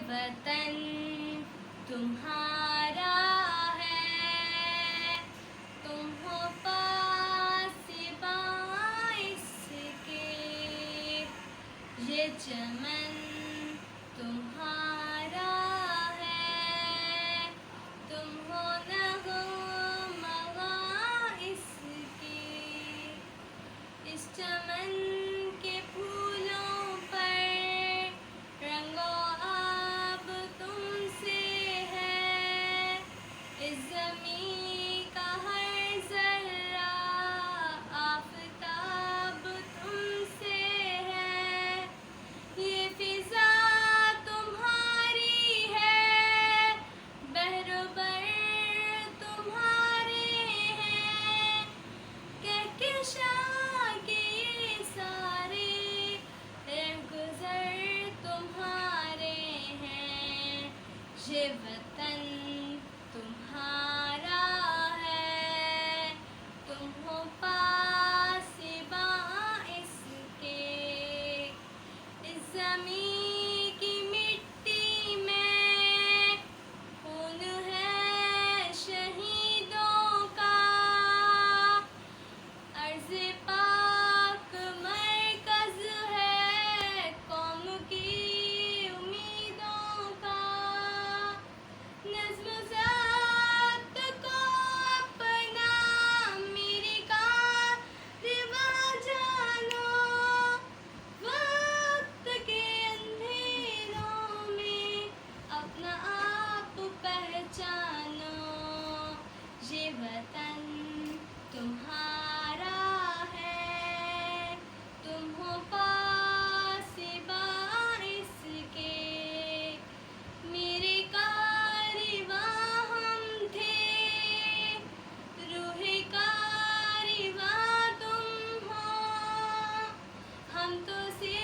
वतन तुम्हारा है, तुम हो पास इसके, ये चमन तुम्हारा है, तुम हो नगमा इसके। इस चमन के फूलों पर रंगो अब तुमसे है, इस ज़मीं का हर ज़र्रा आफ़ताब तुमसे है, ये फ़िज़ा तुम्हारी है, बहरोबर तुम्हारे हैं, कहकशां के ये सारे रहगुज़र तुम्हारे हैं। ये वतन